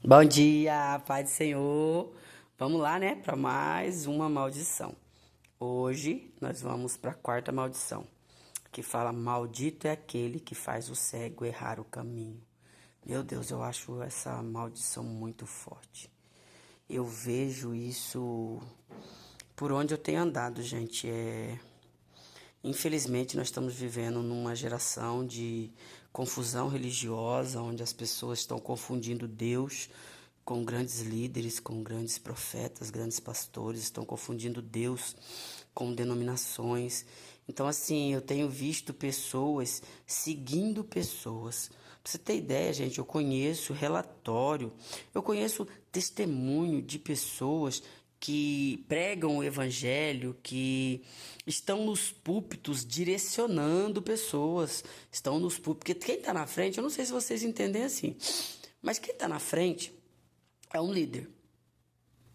Bom dia, Pai do Senhor. Vamos lá, né, para mais uma maldição. Hoje nós vamos para a quarta maldição, que fala: Maldito é aquele que faz o cego errar o caminho. Meu Deus, eu acho essa maldição muito forte. Eu vejo isso por onde eu tenho andado, gente. Infelizmente, nós estamos vivendo numa geração de confusão religiosa, onde as pessoas estão confundindo Deus com grandes líderes, com grandes profetas, grandes pastores, estão confundindo Deus com denominações. Então, assim, eu tenho visto pessoas seguindo pessoas. Pra você ter ideia, gente, eu conheço relatório, eu conheço testemunho de pessoas que pregam o evangelho, que estão nos púlpitos direcionando pessoas, estão nos púlpitos, porque quem está na frente, eu não sei se vocês entendem assim, mas quem está na frente é um líder,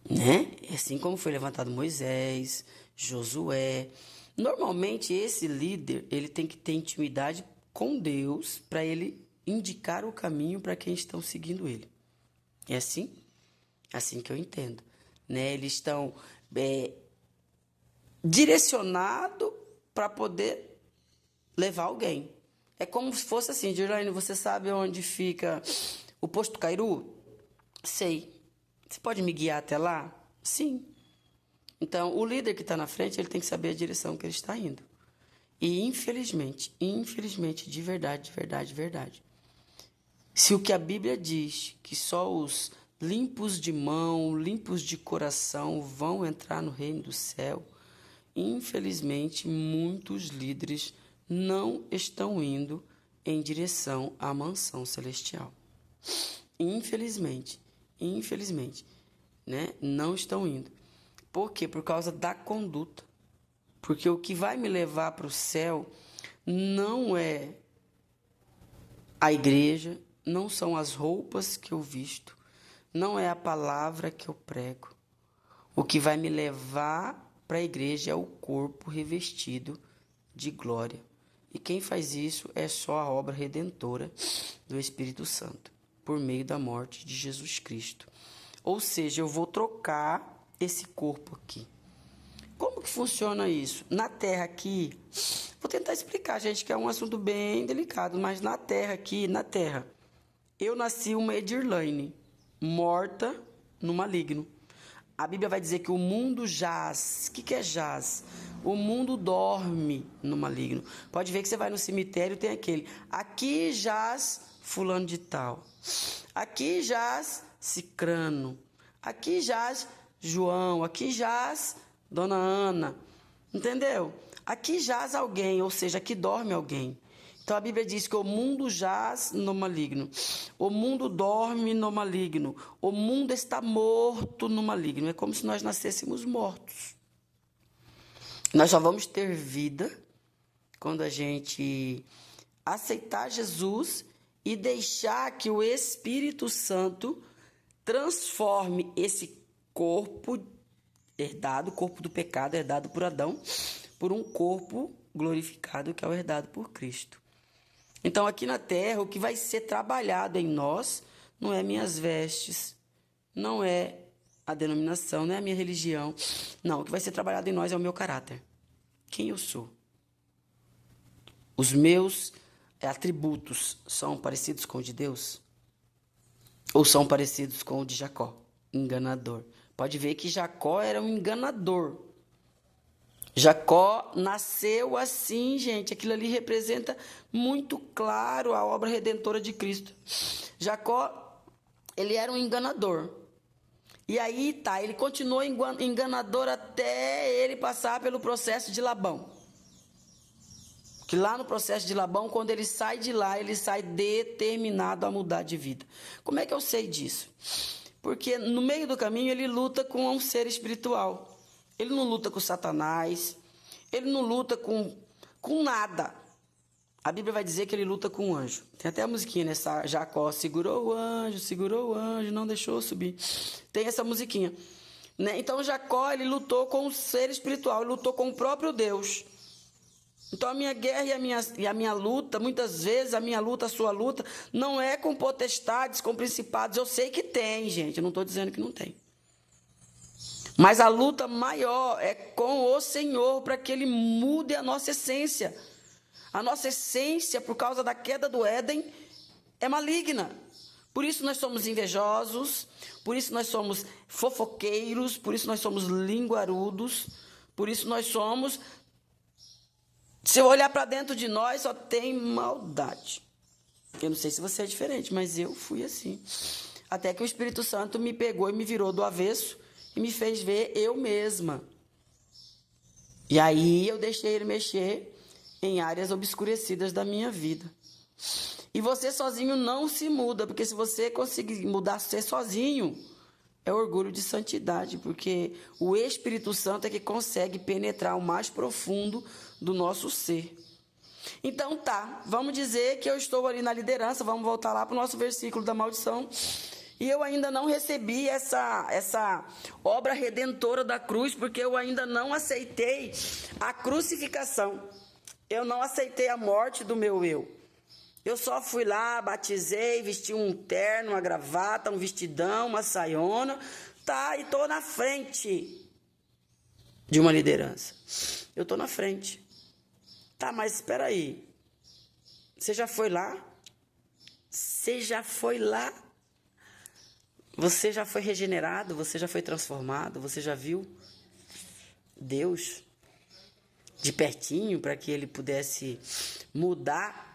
né? Assim como foi levantado Moisés, Josué. Normalmente esse líder, ele tem que ter intimidade com Deus para ele indicar o caminho para quem estão seguindo ele. É assim que eu entendo, né? Eles estão direcionados para poder levar alguém. É como se fosse assim: Dirlane, você sabe onde fica o posto Cairu? Sei. Você pode me guiar até lá? Sim. Então, o líder que está na frente, ele tem que saber a direção que ele está indo. E infelizmente, de verdade, de verdade, de verdade, se o que a Bíblia diz, que só os limpos de mão, limpos de coração vão entrar no reino do céu, infelizmente, muitos líderes não estão indo em direção à mansão celestial. Infelizmente, né? Não estão indo. Por quê? Por causa da conduta. Porque o que vai me levar para o céu não é a igreja, não são as roupas que eu visto, não é a palavra que eu prego. O que vai me levar para a igreja é o corpo revestido de glória. E quem faz isso é só a obra redentora do Espírito Santo, por meio da morte de Jesus Cristo. Ou seja, eu vou trocar esse corpo aqui. Como que funciona isso? Na Terra aqui, vou tentar explicar, gente, que é um assunto bem delicado, mas na Terra aqui, na Terra, eu nasci uma Edirlane, morta no maligno. A Bíblia vai dizer que o mundo jaz. O que é jaz? O mundo dorme no maligno. Pode ver que você vai no cemitério, tem aquele: aqui jaz fulano de tal. Aqui jaz Cicrano. Aqui jaz João. Aqui jaz Dona Ana. Entendeu? Aqui jaz alguém, ou seja, aqui dorme alguém. Então a Bíblia diz que o mundo jaz no maligno, o mundo dorme no maligno, o mundo está morto no maligno. É como se nós nascêssemos mortos. Nós só vamos ter vida quando a gente aceitar Jesus e deixar que o Espírito Santo transforme esse corpo herdado, corpo do pecado herdado por Adão, por um corpo glorificado que é o herdado por Cristo. Então, aqui na terra, o que vai ser trabalhado em nós não é minhas vestes, não é a denominação, não é a minha religião. Não, o que vai ser trabalhado em nós é o meu caráter. Quem eu sou? Os meus atributos são parecidos com o de Deus? Ou são parecidos com o de Jacó? Enganador. Pode ver que Jacó era um enganador. Jacó nasceu assim, gente. Aquilo ali representa muito claro a obra redentora de Cristo. Jacó, ele era um enganador. E aí tá, ele continuou enganador até ele passar pelo processo de Labão. Que lá no processo de Labão, quando ele sai de lá, ele sai determinado a mudar de vida. Como é que eu sei disso? Porque no meio do caminho ele luta com um ser espiritual. Ele não luta com Satanás, ele não luta com nada. A Bíblia vai dizer que ele luta com um anjo. Tem até a musiquinha, né? Jacó segurou o anjo, não deixou subir. Tem essa musiquinha, né? Então Jacó, ele lutou com o ser espiritual, ele lutou com o próprio Deus. Então a minha guerra e a minha luta, muitas vezes a minha luta, a sua luta, não é com potestades, com principados. Eu sei que tem, gente, eu não estou dizendo que não tem. Mas a luta maior é com o Senhor, para que Ele mude a nossa essência. A nossa essência, por causa da queda do Éden, é maligna. Por isso nós somos invejosos, por isso nós somos fofoqueiros, por isso nós somos linguarudos, por isso nós somos... Se eu olhar para dentro de nós, só tem maldade. Eu não sei se você é diferente, mas eu fui assim. Até que o Espírito Santo me pegou e me virou do avesso e me fez ver eu mesma. E aí eu deixei ele mexer em áreas obscurecidas da minha vida. E você sozinho não se muda, porque se você conseguir mudar você sozinho, é orgulho de santidade, porque o Espírito Santo é que consegue penetrar o mais profundo do nosso ser. Então tá, vamos dizer que eu estou ali na liderança, vamos voltar lá para o nosso versículo da maldição, e eu ainda não recebi essa obra redentora da cruz, porque eu ainda não aceitei a crucificação, eu não aceitei a morte do meu eu. Eu só fui lá, batizei, vesti um terno, uma gravata, um vestidão, uma saiona, tá, e tô na frente de uma liderança. Eu tô na frente. Tá, mas espera aí. Você já foi lá? Você já foi lá? Você já foi regenerado? Você já foi transformado? Você já viu Deus de pertinho para que Ele pudesse mudar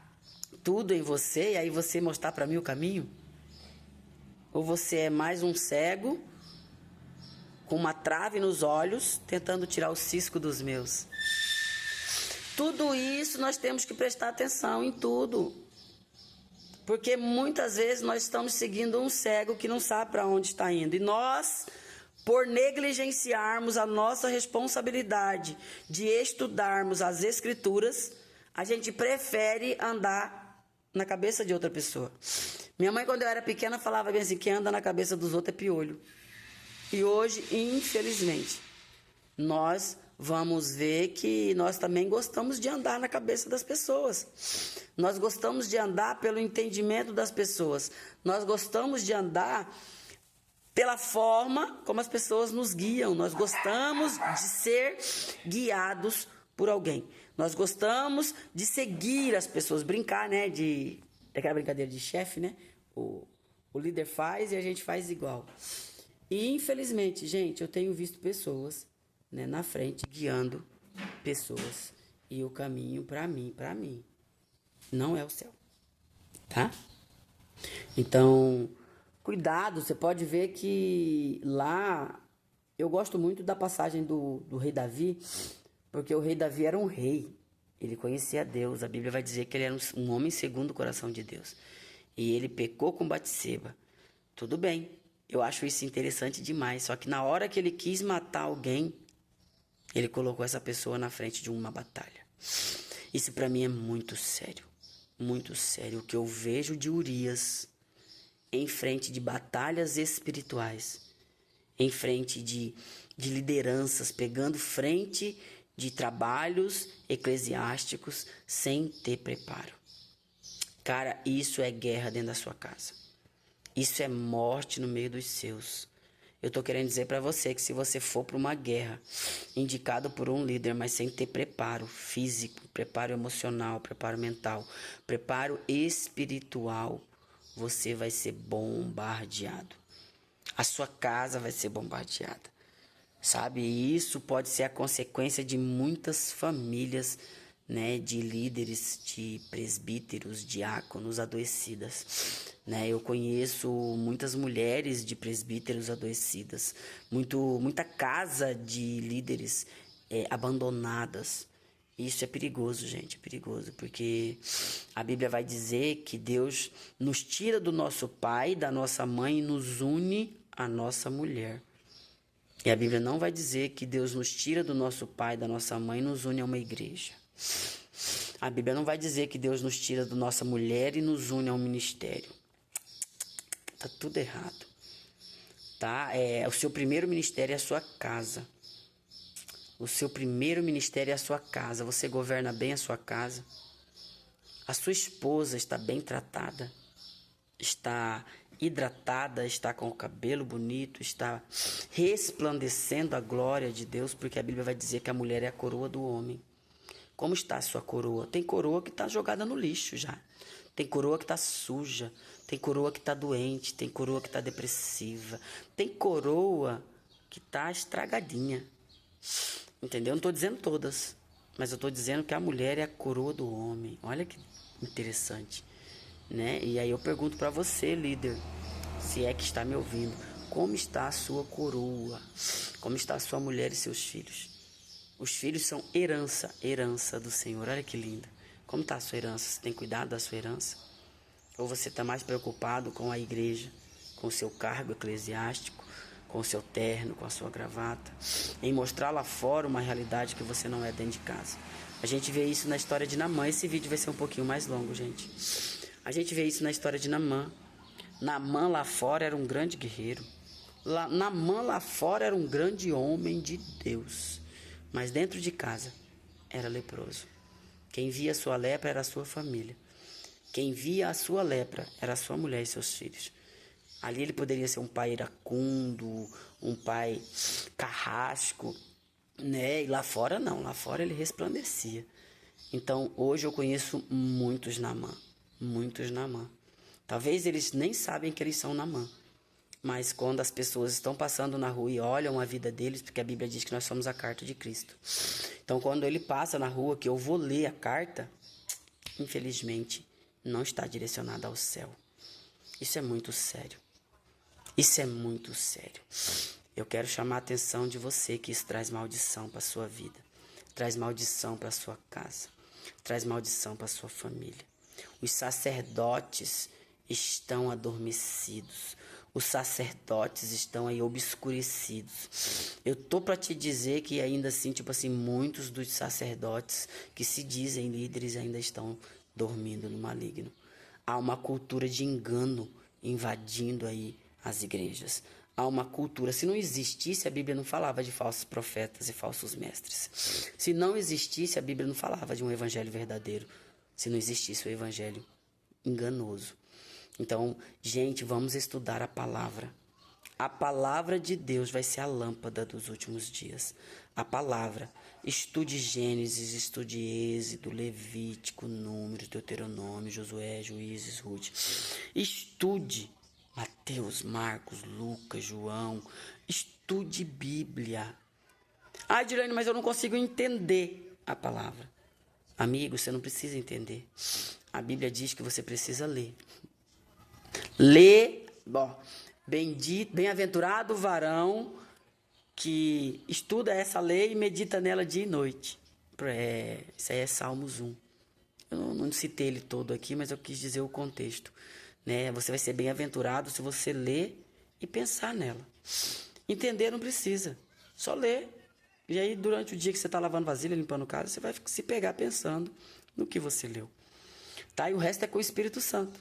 tudo em você e aí você mostrar para mim o caminho? Ou você é mais um cego com uma trave nos olhos tentando tirar o cisco dos meus? Tudo isso nós temos que prestar atenção em tudo, porque muitas vezes nós estamos seguindo um cego que não sabe para onde está indo, e nós, por negligenciarmos a nossa responsabilidade de estudarmos as Escrituras, a gente prefere andar na cabeça de outra pessoa. Minha mãe, quando eu era pequena, falava bem assim, quem anda na cabeça dos outros é piolho. E hoje, infelizmente, nós vamos ver que nós também gostamos de andar na cabeça das pessoas. Nós gostamos de andar pelo entendimento das pessoas. Nós gostamos de andar pela forma como as pessoas nos guiam. Nós gostamos de ser guiados por alguém. Nós gostamos de seguir as pessoas, brincar, né? Daquela brincadeira de chefe, né? O líder faz e a gente faz igual. E, infelizmente, gente, eu tenho visto pessoas, né, na frente, guiando pessoas. E o caminho, para mim, não é o céu. Tá? Então, cuidado, você pode ver que lá... Eu gosto muito da passagem do rei Davi, porque o rei Davi era um rei, ele conhecia Deus. A Bíblia vai dizer que ele era um homem segundo o coração de Deus. E ele pecou com Batseba. Tudo bem, eu acho isso interessante demais. Só que na hora que ele quis matar alguém, ele colocou essa pessoa na frente de uma batalha. Isso para mim é muito sério. Muito sério. O que eu vejo de Urias em frente de batalhas espirituais, em frente de lideranças, pegando frente de trabalhos eclesiásticos sem ter preparo. Cara, isso é guerra dentro da sua casa. Isso é morte no meio dos seus. Eu tô querendo dizer para você que se você for para uma guerra indicado por um líder, mas sem ter preparo físico, preparo emocional, preparo mental, preparo espiritual, você vai ser bombardeado. A sua casa vai ser bombardeada. Sabe, e isso pode ser a consequência de muitas famílias, né, de líderes, de presbíteros, diáconos adoecidas, né? Eu conheço muitas mulheres de presbíteros adoecidas, muita casa de líderes abandonadas. Isso é perigoso, gente, é perigoso, porque a Bíblia vai dizer que Deus nos tira do nosso pai, da nossa mãe e nos une à nossa mulher. E a Bíblia não vai dizer que Deus nos tira do nosso pai, da nossa mãe e nos une a uma igreja. A Bíblia não vai dizer que Deus nos tira da nossa mulher e nos une a um ministério. Tá tudo errado. Tá? O seu primeiro ministério é a sua casa. O seu primeiro ministério é a sua casa. Você governa bem a sua casa? A sua esposa está bem tratada? Está hidratada? Está com o cabelo bonito? Está resplandecendo a glória de Deus? Porque a Bíblia vai dizer que a mulher é a coroa do homem. Como está a sua coroa? Tem coroa que está jogada no lixo já. Tem coroa que está suja. Tem coroa que está doente. Tem coroa que está depressiva. Tem coroa que está estragadinha. Entendeu? Não estou dizendo todas, mas eu estou dizendo que a mulher é a coroa do homem. Olha que interessante, né? E aí eu pergunto para você, líder, se é que está me ouvindo, como está a sua coroa? Como está a sua mulher e seus filhos? Os filhos são herança do Senhor. Olha que linda. Como está a sua herança? Você tem cuidado da sua herança? Ou você está mais preocupado com a igreja, com o seu cargo eclesiástico, com o seu terno, com a sua gravata, em mostrar lá fora uma realidade que você não é dentro de casa? A gente vê isso na história de Naamã. Esse vídeo vai ser um pouquinho mais longo, gente. A gente vê isso na história de Naamã. Naamã lá fora era um grande guerreiro. Naamã lá fora era um grande homem de Deus. Mas dentro de casa era leproso. Quem via a sua lepra era a sua família. Quem via a sua lepra era a sua mulher e seus filhos. Ali ele poderia ser um pai iracundo, um pai carrasco, né? E lá fora não, lá fora ele resplandecia. Então hoje eu conheço muitos Naamã, muitos Naamã. Talvez eles nem sabem que eles são Naamã, mas quando as pessoas estão passando na rua e olham a vida deles, porque a Bíblia diz que nós somos a carta de Cristo. Então quando ele passa na rua, que eu vou ler a carta, infelizmente não está direcionada ao céu. Isso é muito sério. Isso é muito sério. Eu quero chamar a atenção de você que isso traz maldição para a sua vida. Traz maldição para a sua casa. Traz maldição para a sua família. Os sacerdotes estão adormecidos. Os sacerdotes estão aí obscurecidos. Eu tô para te dizer que ainda assim, muitos dos sacerdotes que se dizem líderes ainda estão dormindo no maligno. Há uma cultura de engano invadindo aí as igrejas. Há uma cultura. Se não existisse, a Bíblia não falava de falsos profetas e falsos mestres. Se não existisse, a Bíblia não falava de um evangelho verdadeiro. Se não existisse o evangelho enganoso. Então, gente, vamos estudar a palavra. A palavra de Deus vai ser a lâmpada dos últimos dias. A palavra. Estude Gênesis, estude Êxodo, Levítico, Números, Deuteronômio, Josué, Juízes, Ruth. Estude Mateus, Marcos, Lucas, João. Estude Bíblia. Ah, Dilane, mas eu não consigo entender a palavra. Amigo, você não precisa entender. A Bíblia diz que você precisa ler. Lê, bem-aventurado o varão que estuda essa lei e medita nela dia e noite. Isso aí é Salmos 1. Eu não citei ele todo aqui, mas eu quis dizer o contexto. Né? Você vai ser bem-aventurado se você ler e pensar nela. Entender não precisa, só ler. E aí, durante o dia que você está lavando vasilha, limpando casa, você vai se pegar pensando no que você leu. Tá? E o resto é com o Espírito Santo.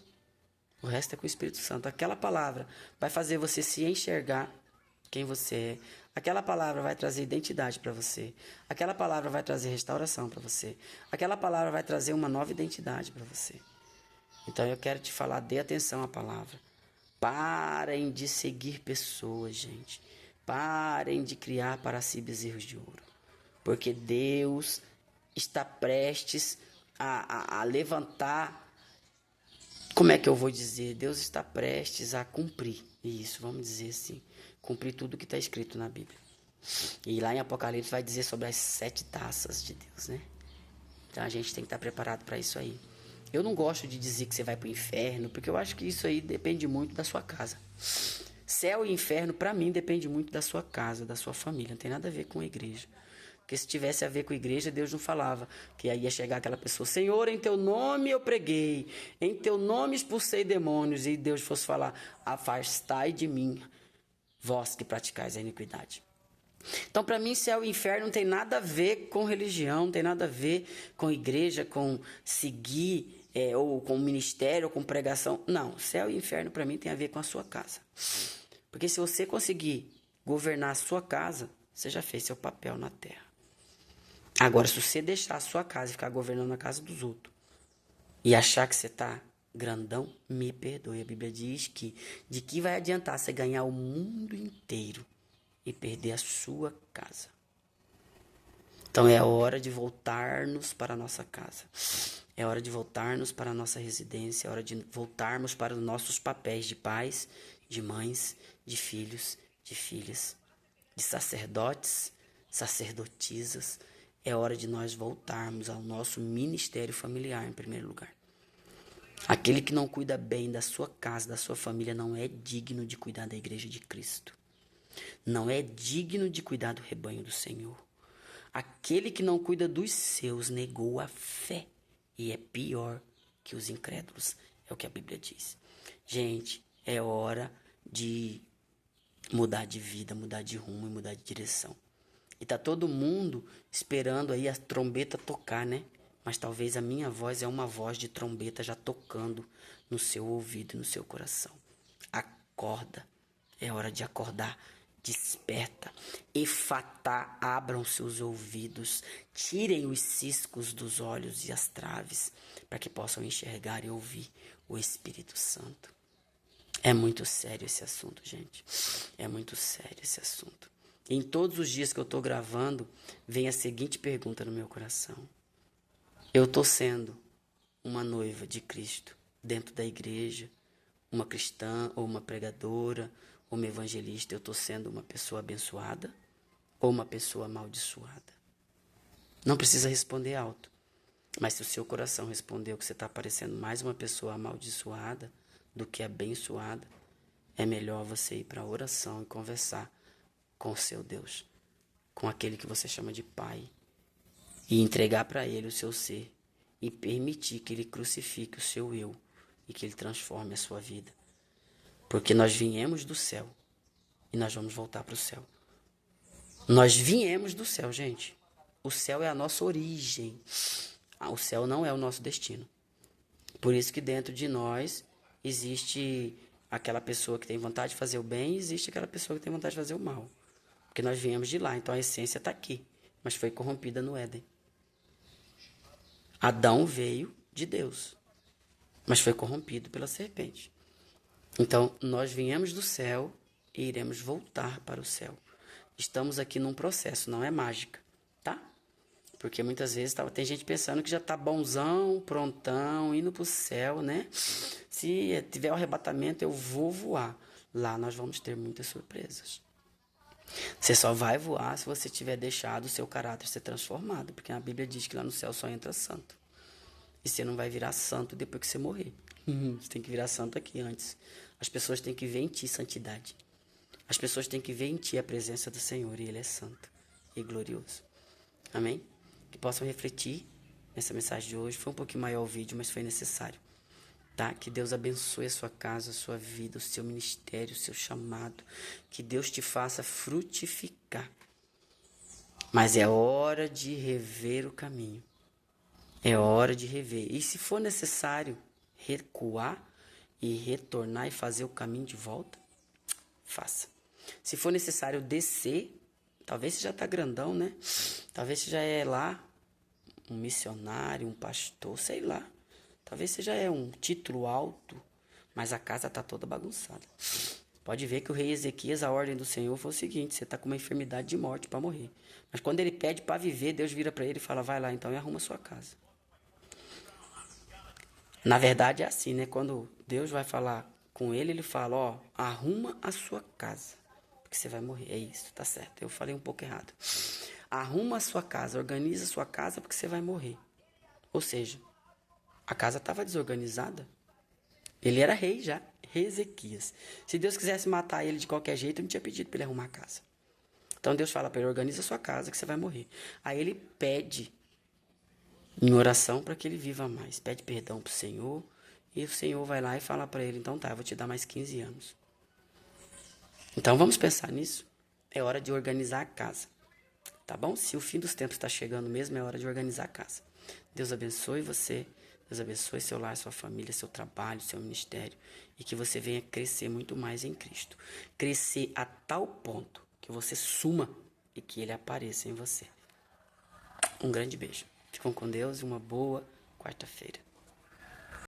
O resto é com o Espírito Santo. Aquela palavra vai fazer você se enxergar quem você é. Aquela palavra vai trazer identidade para você. Aquela palavra vai trazer restauração para você. Aquela palavra vai trazer uma nova identidade para você. Então eu quero te falar, dê atenção à palavra. Parem de seguir pessoas, gente. Parem de criar para si bezerros de ouro. Porque Deus está prestes a levantar. Como é que eu vou dizer? Deus está prestes a cumprir. Isso, vamos dizer assim. Cumprir tudo que está escrito na Bíblia. E lá em Apocalipse vai dizer sobre as 7 taças de Deus, né? Então a gente tem que estar preparado para isso aí. Eu não gosto de dizer que você vai para o inferno, porque eu acho que isso aí depende muito da sua casa. Céu e inferno, para mim, depende muito da sua casa, da sua família. Não tem nada a ver com a igreja. Porque se tivesse a ver com a igreja, Deus não falava. Que aí ia chegar aquela pessoa, Senhor, em teu nome eu preguei, em teu nome expulsei demônios. E Deus fosse falar, afastai de mim, vós que praticais a iniquidade. Então, para mim, céu e inferno não tem nada a ver com religião, não tem nada a ver com igreja, com seguir, ou com ministério, ou com pregação. Não, céu e inferno para mim tem a ver com a sua casa. Porque se você conseguir governar a sua casa, você já fez seu papel na terra. Agora, se você deixar a sua casa e ficar governando a casa dos outros e achar que você está grandão, me perdoe. A Bíblia diz que de que vai adiantar você ganhar o mundo inteiro e perder a sua casa. Então é hora de voltarmos para a nossa casa. É hora de voltarmos para a nossa residência. É hora de voltarmos para os nossos papéis de pais, de mães, de filhos, de filhas, de sacerdotes, sacerdotisas. É hora de nós voltarmos ao nosso ministério familiar em primeiro lugar. Aquele que não cuida bem da sua casa, da sua família, não é digno de cuidar da igreja de Cristo. Não é digno de cuidar do rebanho do Senhor. Aquele que não cuida dos seus negou a fé e é pior que os incrédulos. É o que a Bíblia diz. Gente, é hora de mudar de vida, mudar de rumo e mudar de direção. E tá todo mundo esperando aí a trombeta tocar, né? Mas talvez a minha voz é uma voz de trombeta já tocando no seu ouvido e no seu coração. Acorda. É hora de acordar. Desperta. Efatá, abram seus ouvidos. Tirem os ciscos dos olhos e as traves para que possam enxergar e ouvir o Espírito Santo. É muito sério esse assunto, gente. É muito sério esse assunto. Em todos os dias que eu estou gravando, vem a seguinte pergunta no meu coração. Eu estou sendo uma noiva de Cristo dentro da igreja, uma cristã ou uma pregadora, ou uma evangelista. Eu estou sendo uma pessoa abençoada ou uma pessoa amaldiçoada? Não precisa responder alto. Mas se o seu coração respondeu que você está parecendo mais uma pessoa amaldiçoada do que abençoada, é melhor você ir para a oração e conversar com o seu Deus, com aquele que você chama de Pai, e entregar para Ele o seu ser e permitir que Ele crucifique o seu eu e que Ele transforme a sua vida. Porque nós viemos do céu e nós vamos voltar para o céu. Nós viemos do céu, gente. O céu é a nossa origem. O céu não é o nosso destino. Por isso que dentro de nós existe aquela pessoa que tem vontade de fazer o bem e existe aquela pessoa que tem vontade de fazer o mal. Porque nós viemos de lá, então a essência está aqui, mas foi corrompida no Éden. Adão veio de Deus, mas foi corrompido pela serpente. Então, nós viemos do céu e iremos voltar para o céu. Estamos aqui num processo, não é mágica, tá? Porque muitas vezes tem gente pensando que já tá bonzão, prontão, indo pro céu, né? Se tiver o arrebatamento, eu vou voar. Lá nós vamos ter muitas surpresas. Você só vai voar se você tiver deixado o seu caráter ser transformado, porque a Bíblia diz que lá no céu só entra santo. E você não vai virar santo depois que você morrer. Você tem que virar santo aqui antes. As pessoas têm que ver em ti santidade. As pessoas têm que ver em ti a presença do Senhor, e Ele é santo e glorioso. Amém? Que possam refletir nessa mensagem de hoje. Foi um pouquinho maior o vídeo, mas foi necessário. Tá? Que Deus abençoe a sua casa, a sua vida, o seu ministério, o seu chamado. Que Deus te faça frutificar. Mas é hora de rever o caminho. É hora de rever. E se for necessário recuar e retornar e fazer o caminho de volta, faça. Se for necessário descer, talvez você já está grandão, né? Talvez você já é lá um missionário, um pastor, sei lá. Talvez você já é um título alto, mas a casa está toda bagunçada. Pode ver que o rei Ezequias, a ordem do Senhor foi o seguinte: você está com uma enfermidade de morte para morrer. Mas quando ele pede para viver, Deus vira para ele e fala: vai lá então e arruma a sua casa. Na verdade é assim, né? Quando Deus vai falar com ele, ele fala: ó, arruma a sua casa, porque você vai morrer. É isso, tá certo. Eu falei um pouco errado. Arruma a sua casa, organiza a sua casa, porque você vai morrer. Ou seja, a casa estava desorganizada. Ele era rei já, rei Ezequias. Se Deus quisesse matar ele de qualquer jeito, ele não tinha pedido para ele arrumar a casa. Então Deus fala para ele: organiza a sua casa que você vai morrer. Aí ele pede em oração para que ele viva mais. Pede perdão para o Senhor. E o Senhor vai lá e fala para ele: então tá, eu vou te dar mais 15 anos. Então vamos pensar nisso. É hora de organizar a casa. Tá bom? Se o fim dos tempos está chegando mesmo, é hora de organizar a casa. Deus abençoe você. Deus abençoe seu lar, sua família, seu trabalho, seu ministério. E que você venha crescer muito mais em Cristo. Crescer a tal ponto que você suma e que Ele apareça em você. Um grande beijo. Ficam com Deus e uma boa quarta-feira.